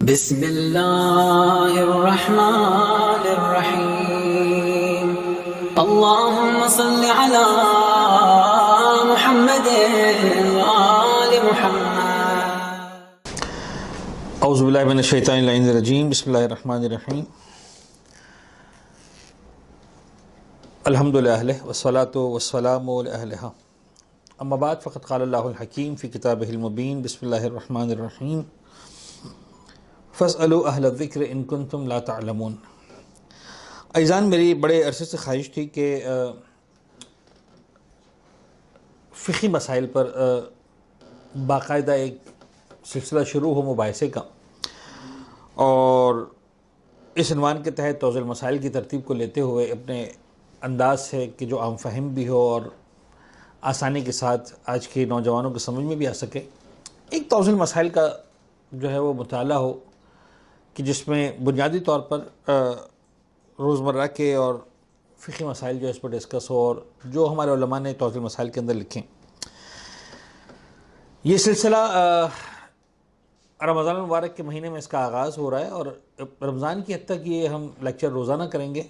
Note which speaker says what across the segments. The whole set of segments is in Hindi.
Speaker 1: बिस्मिल्लाहिर्रहमानिर्रहीम। अल्लाहुम्मा सल्लि अला मुहम्मदिन व आलि मुहम्मद।
Speaker 2: औज़ु बिल्लाहि मिनश शैतानिर रजीम। बिस्मिल्लाहिर रहमानिर रहीम। अल्हम्दुलिल्लाह वस्सलातु वस्सलामु अला अहलिहा। अम्मा बाद फ़क़द क़ालल्लाहुल हकीम फ़ी किताबिहिल मुबीन। बिस्मिल्लाहिर रहमानिर रहीम। फ़स्अलू अहल ज़िक्र इन कुन्तुम ला तअलमून। अज़ीज़ान, मेरी बड़े अरसे से ख्वाहिश थी कि फ़िक़ही मसाइल पर बाकायदा एक सिलसिला शुरू हो मुबाहिसे का, और इस उन्वान के तहत तौज़ील मसाइल की तरतीब को लेते हुए अपने अंदाज से कि जो आम फहिम भी हो और आसानी के साथ आज के नौजवानों की समझ में भी आ सके, एक तौज़ील मसाइल का जो है वो मुताला हो कि जिसमें बुनियादी तौर पर रोज़मर्रा के और फ़िक़ही मसाइल जो है इस पर डिस्कस हो, और जो हमारे उलमा ने तौज़ील मसाइल के अंदर लिखें। ये सिलसिला रमज़ान मुबारक के महीने में इसका आगाज़ हो रहा है, और रमज़ान की हद तक ये हम लेक्चर रोज़ाना करेंगे,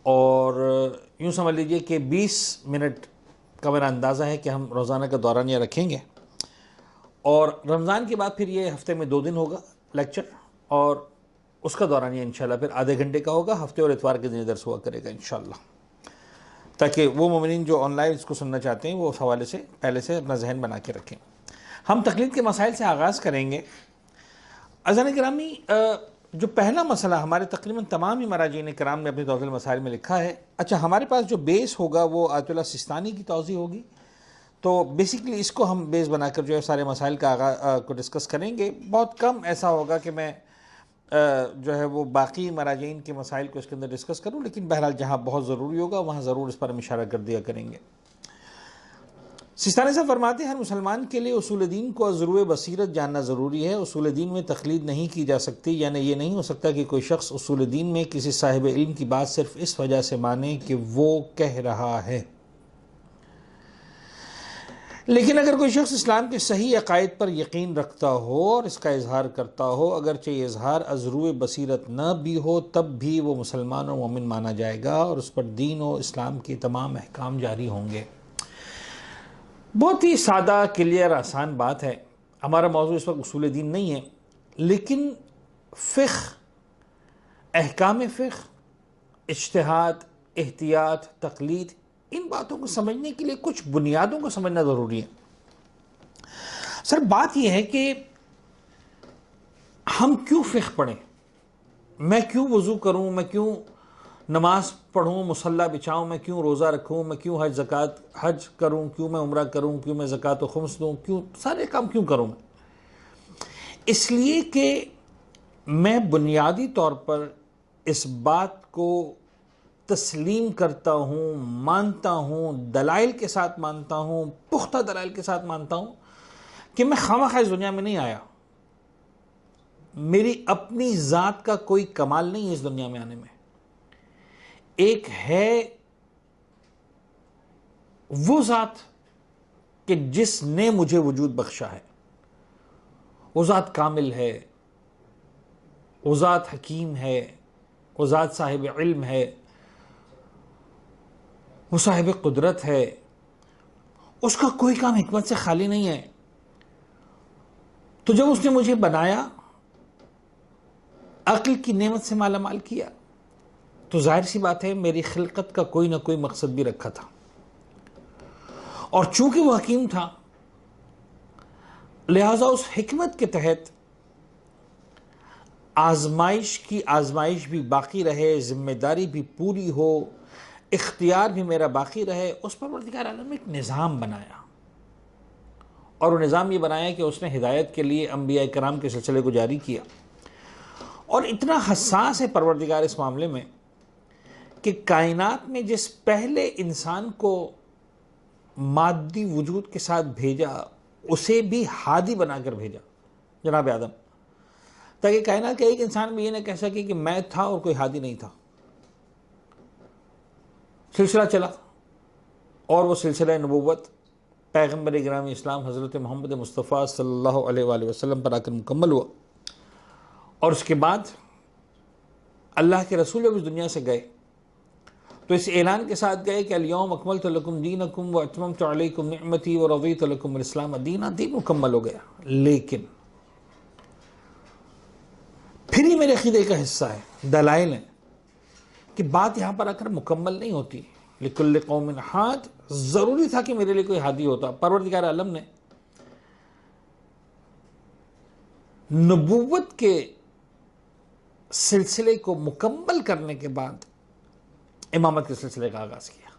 Speaker 2: और यूँ समझ लीजिए कि 20 मिनट का मेरा अंदाज़ा है कि हम रोज़ाना का दौरानिया रखेंगे। और रमज़ान के बाद फिर ये हफ़्ते में 2 दिन होगा लेक्चर, और उसका दौरानिया इंशाअल्लाह फिर आधे घंटे का होगा। हफ्ते और इतवार के दिन दर्स हुआ करेगा इंशाअल्लाह, ताकि वो मोमिनीन जो ऑनलाइन इसको सुनना चाहते हैं वो उस हवाले से पहले से अपना जहन बना के रखें। हम तक़लीद के मसाइल से आगाज़ करेंगे। अज़ान गिरामी, जो पहला मसला हमारे तकरीबन तमाम ही मराजीन कराम ने अपने तौज़ील मसाइल में लिखा है। अच्छा, हमारे पास जो बेस होगा वो आयतुल्लाह सिस्तानी की तौज़ी होगी, तो बेसिकली इसको हम बेस बनाकर जो है सारे मसाइल का को डिस्कस करेंगे। बहुत कम ऐसा होगा कि मैं जो है वो बाकी मराजीन के मसाइल को इसके अंदर डिस्कस करूँ, लेकिन बहरहाल जहाँ बहुत ज़रूरी होगा वहाँ ज़रूर इस पर हम इशारा कर दिया करेंगे। सिस्तानी साहब फरमाते हैं, हर मुसलमान के लिए उसूल दीन को ज़रूर बसीरत जानना ज़रूरी है। उसूल दीन में तक़लीद नहीं की जा सकती, यानी ये नहीं हो सकता कि कोई शख्स उसूल दीन में किसी साहिब इल्म की बात सिर्फ़ इस वजह से माने कि वो कह रहा है। लेकिन अगर कोई शख्स इस्लाम के सही अक़ायद पर यकीन रखता हो और इसका इजहार करता हो, अगरचे ये इजहार अज़रूए बसीरत न भी हो, तब भी वो मुसलमान और मोमिन माना जाएगा और उस पर दीन और इस्लाम के तमाम अहकाम जारी होंगे। बहुत ही सादा, क्लियर, आसान बात है। हमारा मौजू इस वक्त उसूल दीन नहीं है, लेकिन फ़िक़्ह, अहकाम फ़िक़्ह, इज्तिहाद, एहतियात, तक़लीद, इन बातों को समझने के लिए कुछ बुनियादों को समझना ज़रूरी है। सर, बात यह है कि हम क्यों फ़िक़्ह पढ़ें, मैं क्यों वज़ू करूँ, मैं क्यों नमाज पढ़ूँ, मुसल्ला बिछाऊँ, मैं क्यों रोज़ा रखूँ, मैं क्यों हज करूँ, क्यों मैं उम्रा करूँ, क्यों मैं ज़कात व खुम्स दूँ, क्यों सारे काम क्यों करूँ मैं? इसलिए कि मैं बुनियादी तौर पर इस बात को तस्लीम करता हूँ, मानता हूँ, दलाइल के साथ मानता हूँ, पुख्ता दलाइल के साथ मानता हूँ कि मैं खामखा इस दुनिया में नहीं आया। मेरी अपनी ज़ात का कोई कमाल नहीं है इस दुनिया में आने में। एक है वो ज़ात कि जिसने मुझे वजूद बख्शा है, वो ज़ात कामिल है, वो ज़ात हकीम है, वो ज़ात साहिब इल्म है, वो साहिब कुदरत है। उसका कोई काम हिकमत से खाली नहीं है। तो जब उसने मुझे बनाया, अक्ल की नेमत से माला माल किया, तो जाहिर सी बात है मेरी खिलकत का कोई ना कोई मकसद भी रखा था। और चूंकि वह हकीम था, लिहाजा उस हिकमत के तहत आजमाइश की आजमाइश भी बाकी रहे, जिम्मेदारी भी पूरी हो, इख्तियार भी मेरा बाकी रहे। उस परवरदिगार आलम ने एक निज़ाम बनाया, और वो निज़ाम ये बनाया कि उसने हिदायत के लिए अंबिया कराम के सिलसिले को जारी किया। और इतना हसास है परवरदिगार इस मामले में कि कायनात में जिस पहले इंसान को मादी वजूद के साथ भेजा, उसे भी हादी बनाकर भेजा, जनाब आदम, ताकि कायनात के एक इंसान भी ये न कह सके कि मैं था और कोई हादी नहीं था। सिलसिला चला, और वो सिलसिला नबूवत पैगम्बर गिरामी इस्लाम हज़रत मोहम्मद मुस्तफ़ा सल्लल्लाहु अलैहि वसल्लम पर आकर मुकम्मल हुआ। और उसके बाद अल्लाह के रसूल जब इस दुनिया से गए तो इस ऐलान के साथ गए कि अल-यौम अकमलतु लकुम दीनकुम व अतममतु अलैकुम निअमती व रज़ीतु लकुम इस्लाम दीना, दीन मुकम्मल हो गया। लेकिन फिर ही मेरे अक़ीदे का हिस्सा है, दलाइल हैं कि बात यहाँ पर आकर मुकम्मल नहीं होती। लिकुल्लि कौमिन हाद, ज़रूरी था कि मेरे लिए कोई हादी होता। परवरदिगार आलम ने नबूवत के सिलसिले को मुकम्मल करने के बाद इमामत के सिलसिले का आगाज़ किया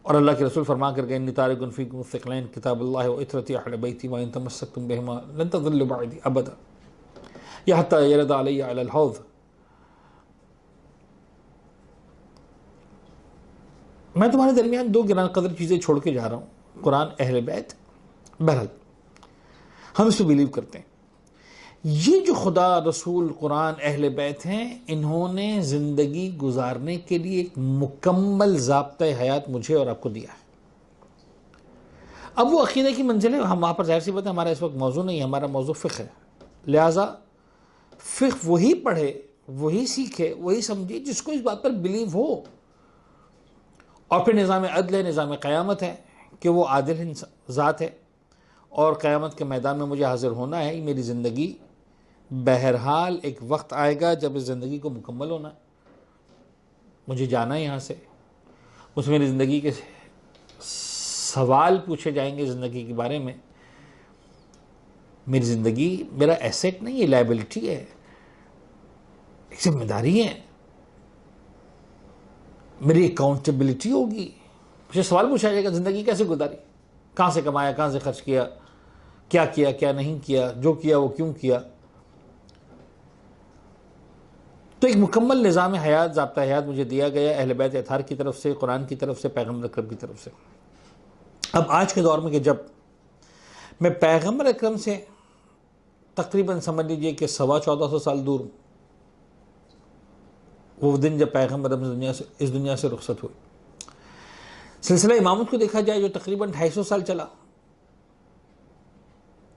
Speaker 2: और अल्लाह के रसूल फरमा कर गए इन्नी तारिकुन फ़ीकुम सिक़लैन किताबुल्लाह व इतरती अहल बैती व इन तमस्सकतुम बिहिमा लन तज़िल्लू बअदी अबदा या हत्ता यरद अलैया अलल हौज़। मैं तुम्हारे दरमियान दो गिरान कदर चीज़ें छोड़ के जा रहा हूँ, कुरान, अहल बैत। बहरहाल हम इस पर बिलीव करते हैं। ये जो खुदा, रसूल, कुरान, अहल बैत हैं, इन्होंने ज़िंदगी गुजारने के लिए एक मुकम्मल ज़ाब्ता हयात मुझे और आपको दिया है। अब वो अक़ीदे की मंजिल है, हम वहाँ पर ज़ाहिर सी बात है हमारा इस वक्त मौजू नहीं है, हमारा मौजू फ़िक़्ह है। लिहाजा फ़िक़्ह वही पढ़े, वही सीखे, वही समझे जिसको इस बात पर बिलीव हो। और फिर निज़ाम अदल है, निज़ाम क़यामत है कि वो आदिल ज़ात है और क़यामत के मैदान में मुझे हाज़िर होना है। मेरी ज़िंदगी बहरहाल एक वक्त आएगा जब इस ज़िंदगी को मुकम्मल होना, मुझे जाना है यहाँ से। उसमें मेरी ज़िंदगी के सवाल पूछे जाएंगे ज़िंदगी के बारे में। मेरी ज़िंदगी मेरा एसेट नहीं है, लायबिलिटी है, एक जिम्मेदारी है, मेरी अकाउंटेबिलिटी होगी। मुझे सवाल पूछा जाएगा ज़िंदगी कैसे गुजारी, कहाँ से कमाया, कहाँ से खर्च किया, क्या नहीं किया, जो किया वो क्यों किया। तो एक मुकम्मल निज़ाम हयात, ज़ाब्ता हयात मुझे दिया गया अहले बैत अतहार की तरफ से, कुरान की तरफ से, पैगम्बर अकरम की तरफ से। अब आज के दौर में कि जब मैं पैगम्बर अकरम से तकरीबन समझ लीजिए कि 1450 साल दूर हूँ, वो दिन जब पैगम्बर इस दुनिया से रुखसत हुई। सिलसिला इमामत को देखा जाए जो तकरीबन 250 साल चला,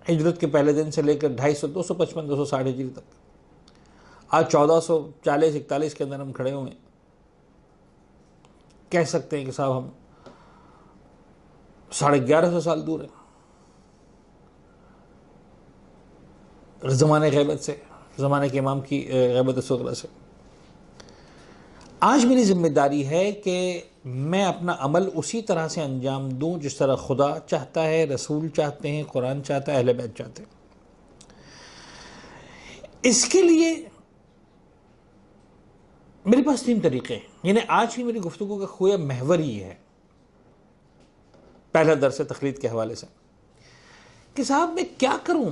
Speaker 2: हिजरत के पहले दिन से लेकर 250, 255, 260 हिजरी तक। आज 1440-41 के अंदर हम खड़े हुए, कह सकते हैं कि साहब हम 1150 साल दूर हैं ज़माने गैबत से, ज़माने के इमाम की गैबत सुग़रा से। आज मेरी ज़िम्मेदारी है कि मैं अपना अमल उसी तरह से अंजाम दूं जिस तरह खुदा चाहता है, रसूल चाहते हैं, कुरान चाहता है, अहले बैत चाहते हैं। इसके लिए मेरे पास 3 तरीक़े हैं, यानी आज की मेरी गुफ्तगू का खोया महवर ही है। पहला दर्स तक़लीद के हवाले से कि साहब मैं क्या करूं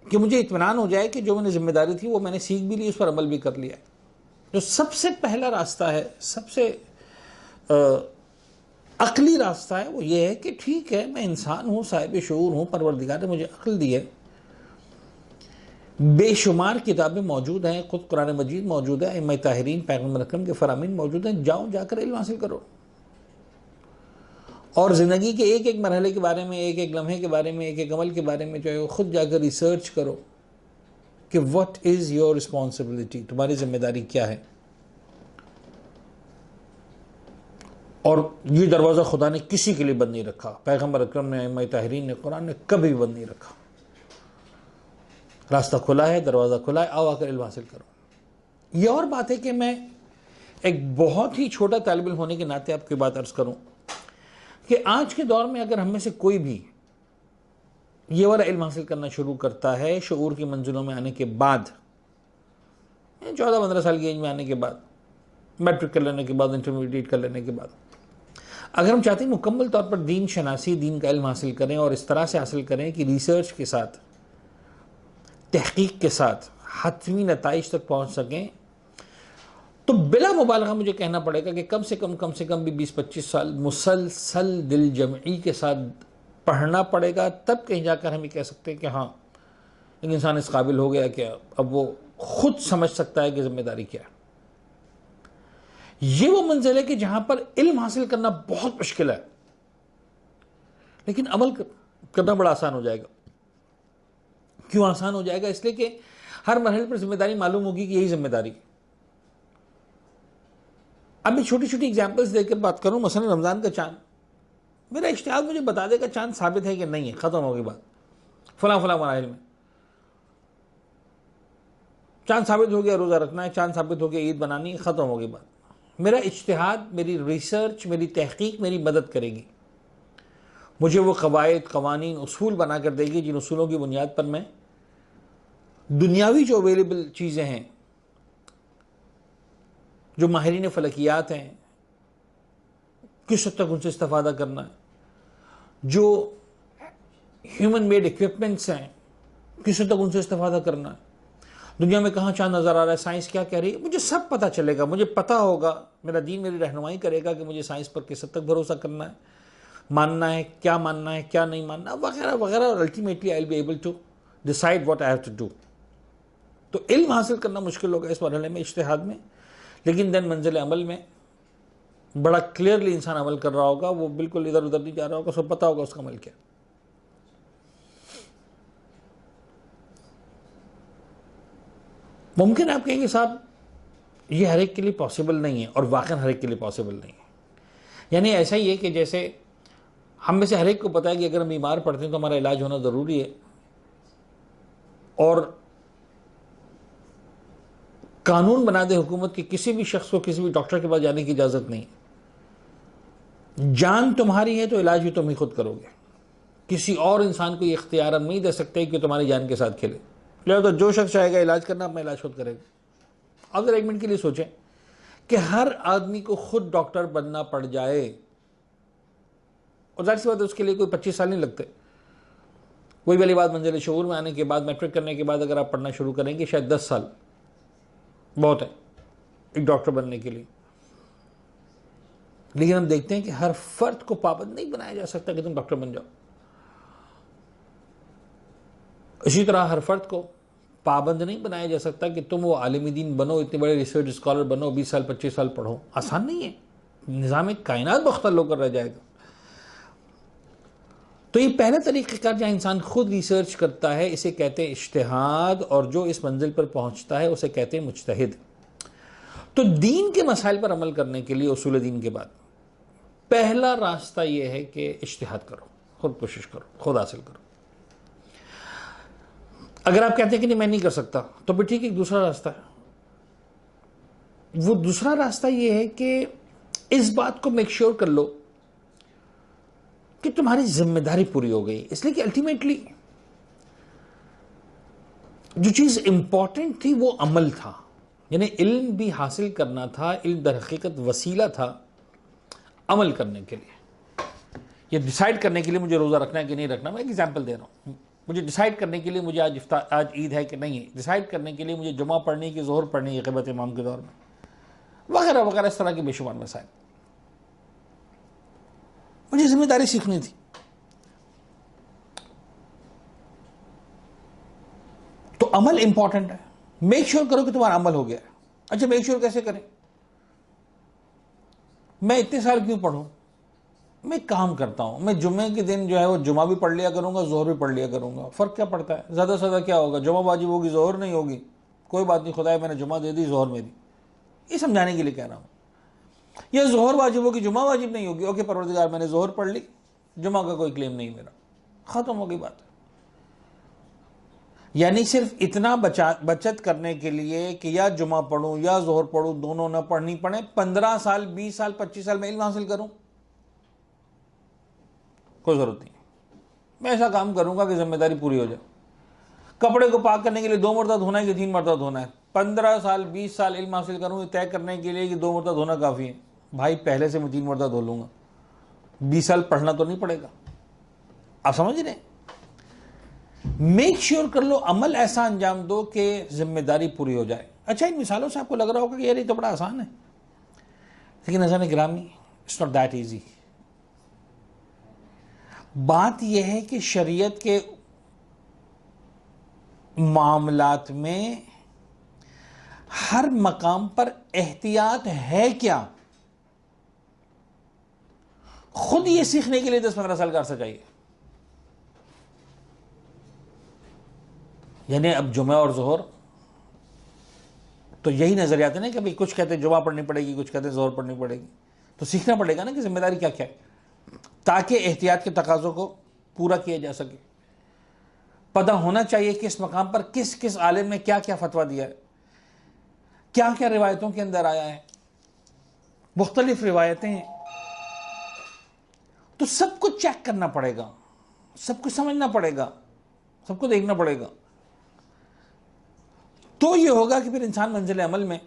Speaker 2: कि मुझे इत्मीनान हो जाए कि जो मैंने ज़िम्मेदारी थी वो मैंने सीख भी ली, उस पर अमल भी कर लिया। जो सबसे पहला रास्ता है, सबसे अक़ली रास्ता है, वो ये है कि ठीक है मैं इंसान हूँ, साहिब शऊर हूँ, परवरदिगार ने मुझे अक़ल दी है, बेशुमार किताबें मौजूद हैं, खुद कुरान मजीद मौजूद है, अइम्मा ताहिरीन, पैगम्बर अकरम के फरामीन मौजूद हैं, जाओ जाकर इल्म हासिल करो और ज़िंदगी के एक एक मरहले के बारे में, एक एक लम्हे के बारे में, एक एक अमल के बारे में जो है वो खुद जाकर रिसर्च करो कि व्हाट इज़ योर रिस्पॉन्सिबिलिटी, तुम्हारी जिम्मेदारी क्या है। और ये दरवाज़ा खुदा ने किसी के लिए बंद नहीं रखा, पैगम्बर अकरम ने, अइम्मा ताहिरीन ने, कुरान ने कभी भी बंद नहीं रखा। रास्ता खुला है, दरवाज़ा खुला है, आओ आकर इल्म हासिल करो। ये और बात है कि मैं एक बहुत ही छोटा तालिब इल्म होने के नाते आपकी बात अर्ज़ करूँ कि आज के दौर में अगर हम में से कोई भी ये वाला इल्म हासिल करना शुरू करता है शऊर की मंजिलों में आने के बाद, 14-15 साल की एज में आने के बाद, मैट्रिक कर लेने के बाद, इंटरमीडिएट कर लेने के बाद, अगर हम चाहते हैं मुकम्मल तौर पर दीन शनासी, दीन का इल्म हासिल करें और इस तरह से हासिल करें कि रिसर्च के साथ, तहकीक के साथ हतमी नताइज तक पहुँच सकें, तो बिला मुबालगा मुझे कहना पड़ेगा कि कम से कम भी 20-25 साल मुसलसल दिल जमई के साथ पढ़ना पड़ेगा। तब कहीं जाकर हम ये कह सकते हैं कि हाँ एक इंसान इस काबिल हो गया कि अब वो खुद समझ सकता है कि जिम्मेदारी क्या है। ये वो मंजिल है कि जहाँ पर इल्म हासिल करना बहुत मुश्किल है लेकिन अमल करना बड़ा आसान हो जाएगा, क्यों आसान हो जाएगा? इसलिए कि हर मरहले पर जिम्मेदारी मालूम होगी कि यही जिम्मेदारी। अब मैं छोटी छोटी एग्जाम्पल्स देकर बात करूं। मसलन रमज़ान का चांद, मेरा इज्तिहाद मुझे बता देगा चांद साबित है कि नहीं है, ख़त्म हो गई बात। फला फला मराहिल में चांद साबित हो गया, रोज़ा रखना है, चांद साबित हो गया, ईद बनानी है, ख़त्म हो गई बात। मेरा इज्तिहाद, मेरी रिसर्च, मेरी तहकीक मेरी मदद करेगी, मुझे वो कवायद, कवानीन, उसूल बना कर देगी जिन उसूलों की बुनियाद पर मैं दुनियावी जो अवेलेबल चीज़ें हैं, जो माहिरीन फ़लकियात हैं, किस हद तक उनसे इस्तेफ़ादा करना है, जो ह्यूमन मेड इक्विपमेंट्स हैं, किस हद तक उनसे इस्तेफ़ादा करना है, दुनिया में कहाँ चांद नज़र आ रहा है, साइंस क्या कह रही है, मुझे सब पता चलेगा। मुझे पता होगा, मेरा दीन मेरी रहनुमाई करेगा कि मुझे साइंस पर किस हद तक भरोसा करना है, मानना है, क्या मानना है, क्या नहीं मानना, वगैरह वगैरह। और ultimately I will be able to decide what I have to do. तो इल्म हासिल करना मुश्किल होगा इस मरहले में, इज्तिहाद में, लेकिन देन मंजिल अमल में बड़ा क्लियरली इंसान अमल कर रहा होगा, वो बिल्कुल इधर उधर नहीं जा रहा होगा, उसको पता होगा उसका अमल क्या। मुमकिन आप कहेंगे साहब ये हर एक के लिए पॉसिबल नहीं है, और वाकई हर एक के लिए पॉसिबल नहीं है। यानी ऐसा ही है कि जैसे हम में से हर एक को पता है कि अगर हम बीमार पड़ते हैं तो हमारा इलाज होना ज़रूरी है, और कानून बना दे हुकूमत कि किसी भी शख्स को किसी भी डॉक्टर के पास जाने की इजाज़त नहीं है। जान तुम्हारी है तो इलाज भी तुम ही खुद करोगे, किसी और इंसान को ये इख्तियार नहीं दे सकते कि तुम्हारी जान के साथ खेले। तो जो शख्स चाहेगा इलाज करना, अपना इलाज खुद करेगा। अगर एक मिनट के लिए सोचें कि हर आदमी को खुद डॉक्टर बनना पड़ जाए, और जाहिर सी बात है उसके लिए कोई 25 साल नहीं लगते। कोई वाली बात, मंजिल शऊर में आने के बाद, मैट्रिक करने के बाद अगर आप पढ़ना शुरू करेंगे, शायद 10 साल बहुत है एक डॉक्टर बनने के लिए। लेकिन हम देखते हैं कि हर फर्द को पाबंद नहीं बनाया जा सकता कि तुम डॉक्टर बन जाओ। इसी तरह हर फर्द को पाबंद नहीं बनाया जा सकता कि तुम वो आलिम दीन बनो, इतने बड़े रिसर्च स्कॉलर बनो, 20 साल 25 साल पढ़ो। आसान नहीं है, निज़ाम कायनात बख्तल होकर रह जाएगा। तो ये पहला तरीक़ेकार जहाँ इंसान खुद रिसर्च करता है, इसे कहते हैं इज्तिहाद, और जो इस मंजिल पर पहुँचता है उसे कहते हैं मुज्तहिद। तो दीन के मसाइल पर अमल करने के लिए उसूल दीन के बाद पहला रास्ता ये है कि इज्तिहाद करो, खुद कोशिश करो, खुद हासिल करो। अगर आप कहते हैं कि नहीं मैं नहीं कर सकता, तो भी ठीक, एक दूसरा रास्ता है। वो दूसरा रास्ता ये है कि इस बात को मेक श्योर कर लो कि तुम्हारी जिम्मेदारी पूरी हो गई। इसलिए कि अल्टीमेटली जो चीज इंपॉर्टेंट थी वो अमल था, यानी इल्म भी हासिल करना था। इल्म दर हकीकत वसीला था अमल करने के लिए। ये डिसाइड करने के लिए मुझे रोज़ा रखना है कि नहीं रखना, मैं एक एग्जाम्पल दे रहा हूँ। मुझे डिसाइड करने के लिए मुझे आज ईद है कि नहीं है, डिसाइड करने के लिए मुझे जुमा पढ़नी की ज़ोहर पढ़नी है क़िबलत इमाम के दौर में, वगैरह वगैरह, इस तरह के बेशुमार मसाइल। मुझे जिम्मेदारी सीखनी थी। तो अमल इंपॉर्टेंट है। मेक श्योर करो कि तुम्हारा अमल हो गया है। अच्छा, मेक श्योर कैसे करें? मैं इतने साल क्यों पढ़ूं? मैं काम करता हूं, मैं जुम्मे के दिन जो है वो जुमा भी पढ़ लिया करूंगा, जोहर भी पढ़ लिया करूंगा। फ़र्क क्या पड़ता है? ज़्यादा से ज़्यादा क्या होगा? जुमा वाजिब होगी, जोहर नहीं होगी, कोई बात नहीं, खुदा मैंने जुमा दे दी, जोहर मेरी। ये समझाने के लिए कह रहा हूँ। या जोहर वाजिब होगी, जुमा वाजिब नहीं होगी, ओके परवरदिगार मैंने जोहर पढ़ ली, जुमा का कोई क्लेम नहीं मेरा, ख़त्म हो गई बात। यानी सिर्फ इतना बचत करने के लिए कि या जुमा पढ़ूं या जोहर पढ़ूं, दोनों ना पढ़नी पड़े, 15 साल 20 साल 25 साल में इल्म हासिल करूं, कोई ज़रूरत नहीं। मैं ऐसा काम करूंगा कि जिम्मेदारी पूरी हो जाए। कपड़े को पाक करने के लिए 2 मरतबा धोना है कि 3 मरतबा धोना है? 15 साल 20 साल इल्म हासिल करूँ तय करने के लिए कि 2 मरतबा धोना काफ़ी है। भाई पहले से मैं 3 मरतबा धो लूँगा, 20 साल पढ़ना तो नहीं पड़ेगा। आप समझ रहे? मेक श्योर कर लो, अमल ऐसा अंजाम दो कि जिम्मेदारी पूरी हो जाए। अच्छा, इन मिसालों से आपको लग रहा होगा कि यार ये तो बड़ा आसान है, लेकिन अज़ान गिरामी, इट्स नॉट दैट ईजी। बात यह है कि शरीयत के मामलात में हर मकाम पर एहतियात है क्या, खुद ये सीखने के लिए 10-15 साल का अरसा चाहिए। यानी अब जुमा और ज़ोहर तो यही नज़रियात है ना कि भाई कुछ कहते हैं जुमा पढ़नी पड़ेगी, कुछ कहते हैं ज़ोहर पढ़नी पड़ेगी। तो सीखना पड़ेगा ना कि जिम्मेदारी क्या क्या है, ताकि एहतियात के तकाज़ों को पूरा किया जा सके। पता होना चाहिए कि इस मकाम पर किस किस आलिम ने क्या क्या फतवा दिया है, क्या क्या रिवायतों के अंदर आया है, मुख्तलिफ रिवायतें हैं। तो सब कुछ चेक करना पड़ेगा, सब कुछ समझना पड़ेगा, सबको देखना पड़ेगा। तो ये होगा कि फिर इंसान मंजिल अमल में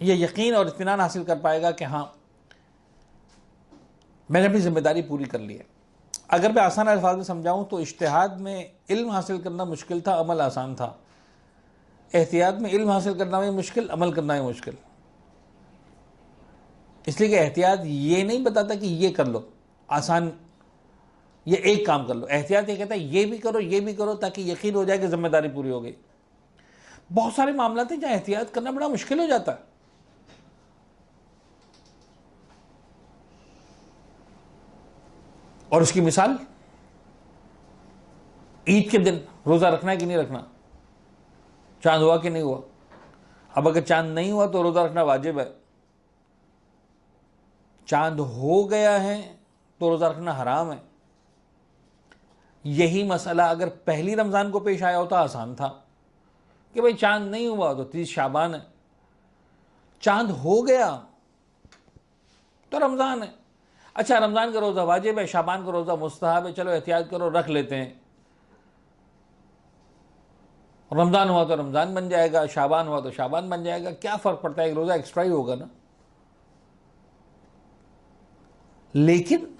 Speaker 2: ये यकीन और इत्मीनान हासिल कर पाएगा कि हाँ मैंने अपनी जिम्मेदारी पूरी कर ली है। अगर मैं आसान अल्फाज में समझाऊं तो इज्तिहाद में इल्म हासिल करना मुश्किल था, अमल आसान था। एहतियात में इल्म हासिल करना भी मुश्किल, अमल करना भी मुश्किल। इसलिए कि एहतियात ये नहीं बताता कि ये कर लो, आसान ये एक काम कर लो। एहतियात ये कहता है ये भी करो, ये भी करो, ताकि यकीन हो जाए कि जिम्मेदारी पूरी हो गई। बहुत सारे मामला थे जहां एहतियात करना बड़ा मुश्किल हो जाता है। और उसकी मिसाल, ईद के दिन रोज़ा रखना है कि नहीं रखना, चांद हुआ कि नहीं हुआ। अब अगर चांद नहीं हुआ तो रोज़ा रखना वाजिब है, चांद हो गया है तो रोज़ा रखना हराम है। यही मसला अगर पहली रमज़ान को पेश आया होता आसान था कि भाई चांद नहीं हुआ तो 30 शाबान है, चांद हो गया तो रमज़ान है। अच्छा, रमज़ान का रोज़ा वाजिब है, शाबान का रोज़ा मुस्तहब है, चलो एहतियात करो रख लेते हैं। रमज़ान हुआ तो रमज़ान बन जाएगा, शाबान हुआ तो शाबान बन जाएगा, क्या फ़र्क पड़ता है, एक रोज़ा एक्स्ट्रा ही होगा ना। लेकिन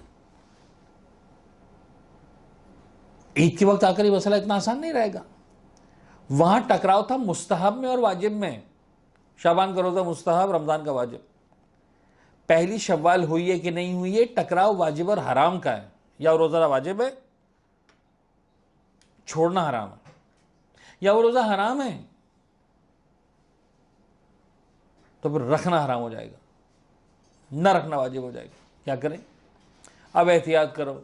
Speaker 2: ईद के वक्त आकर ये मसला इतना आसान नहीं रहेगा। वहां टकराव था मुस्तहब में और वाजिब में। शाबान का रोज़ा मुस्तहब, रमज़ान का वाजिब। पहली शव्वाल हुई है कि नहीं हुई है, टकराव वाजिब और हराम का है। या वो रोज़ा वाजिब है, छोड़ना हराम है, या वो रोज़ा हराम है तो फिर रखना हराम हो जाएगा, न रखना वाजिब हो जाएगा। क्या करें? अब एहतियात करो,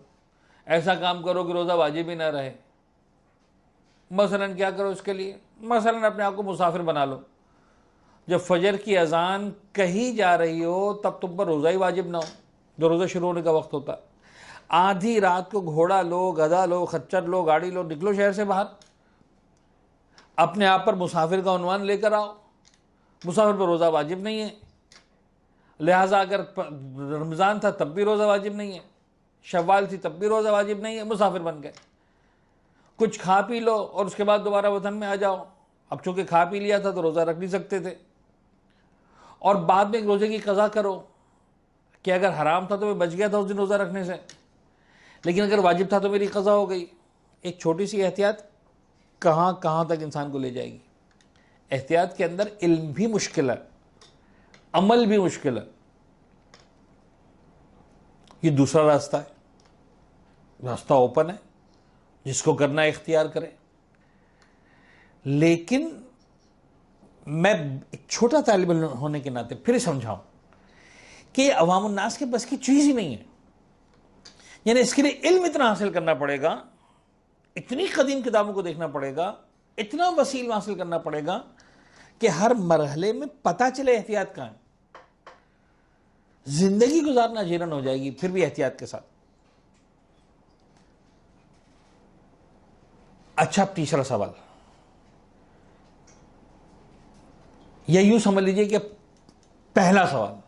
Speaker 2: ऐसा काम करो कि रोज़ा वाजिब ही ना रहे। मसलन क्या करो इसके लिए? मसलन अपने आप को मुसाफिर बना लो। जब फजर की अजान कही जा रही हो तब तुम पर रोज़ा ही वाजिब ना हो, जो रोज़ा शुरू होने का वक्त होता है। आधी रात को घोड़ा लो, गधा लो, खच्चर लो, गाड़ी लो, निकलो शहर से बाहर, अपने आप पर मुसाफिर का उन्वान लेकर आओ। मुसाफिर पर रोज़ा वाजिब नहीं है, लिहाजा अगर रमज़ान था तब भी रोज़ा वाजिब नहीं है, शव्वाल थी तब भी रोज़ा वाजिब नहीं है, मुसाफिर बन गए। कुछ खा पी लो और उसके बाद दोबारा वतन में आ जाओ। अब चूंकि खा पी लिया था तो रोज़ा रख नहीं सकते थे, और बाद में एक रोज़े की कज़ा करो कि अगर हराम था तो मैं बच गया था उस दिन रोज़ा रखने से, लेकिन अगर वाजिब था तो मेरी कज़ा हो गई। एक छोटी सी एहतियात कहाँ कहाँ तक इंसान को ले जाएगी। एहतियात के अंदर इल्म भी मुश्किल है, अमल भी मुश्किल है। ये दूसरा रास्ता है, रास्ता ओपन है, जिसको करना है इख्तियार करे। लेकिन मैं एक छोटा तालिब इल्म होने के नाते फिर समझाऊं कि अवामुन नास के बस की चीज़ ही नहीं है। यानी इसके लिए इल्म इतना हासिल करना पड़ेगा, इतनी कदीम किताबों को देखना पड़ेगा, इतना वसील हासिल करना पड़ेगा कि हर मरहले में पता चले एहतियात कहाँ है। जिंदगी गुजारना जीरन हो जाएगी फिर भी एहतियात के साथ। अच्छा, अब तीसरा सवाल, या यूं समझ लीजिए कि पहला सवाल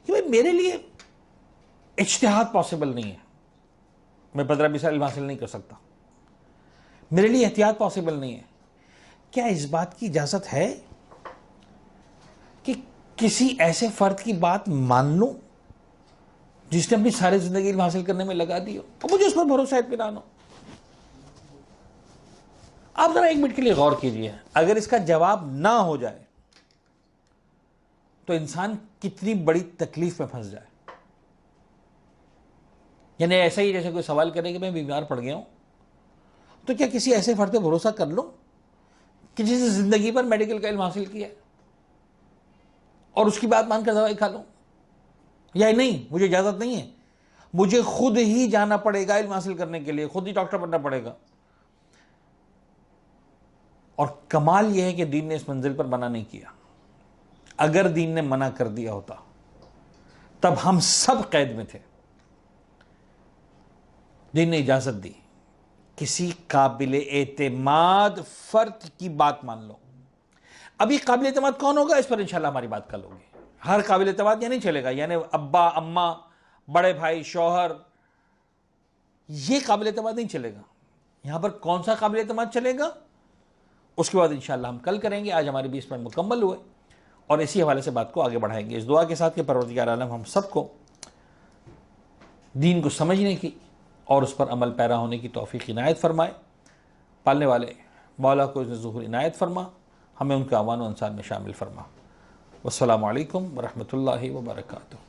Speaker 2: कि भाई मेरे लिए इज्तिहाद पॉसिबल नहीं है, मैं 15-20 साल हासिल नहीं कर सकता, मेरे लिए एहतियात पॉसिबल नहीं है। क्या इस बात की इजाजत है कि किसी ऐसे फर्द की बात मान लूं जिसने अपनी सारी जिंदगी इल्म हासिल करने में लगा दी हो और मुझे उस पर भरोसा इत्मीनान हो? आप जरा एक मिनट के लिए गौर कीजिए। अगर इसका जवाब ना हो जाए तो इंसान कितनी बड़ी तकलीफ में फंस जाए। यानी ऐसा ही जैसे कोई सवाल करे कि मैं बीमार पड़ गया हूं, तो क्या किसी ऐसे फर्द पे भरोसा कर लो कि जिसने जिंदगी पर मेडिकल का इल्म हासिल किया और उसकी बात मानकर दवाई खा लो? या नहीं, मुझे इजाजत नहीं है, मुझे खुद ही जाना पड़ेगा इल्म हासिल करने के लिए, खुद ही डॉक्टर बनना पड़ेगा। और कमाल यह है कि दीन ने इस मंजिल पर मना नहीं किया। अगर दीन ने मना कर दिया होता तब हम सब कैद में थे। दीन ने इजाज़त दी, किसी काबिल एतमाद फ़र्द की बात मान लो। अभी काबिल एतमाद कौन होगा, इस पर इंशाल्लाह हमारी बात कल होगी। हर काबिल एतमाद यह नहीं चलेगा, यानी अब्बा अम्मा बड़े भाई शौहर, ये काबिल एतमाद नहीं चलेगा। यहां पर कौन सा काबिल एतमाद चलेगा, उसके बाद इंशाल्लाह हम कल करेंगे। आज हमारे 20 मिनट मुकम्मल हुए और इसी हवाले से बात को आगे बढ़ाएंगे, इस दुआ के साथ कि परवरदिगार आलम हम सबको दीन को समझने की और उस पर अमल पैरा होने की तौफीक इनायत फरमाए। पालने वाले मौला को ज़ुहूर इनायत फरमा, हमें उनके अवान व अंसार में शामिल फरमा। वस्सलामु अलैकुम व रहमतुल्लाहि व बरकातुहू।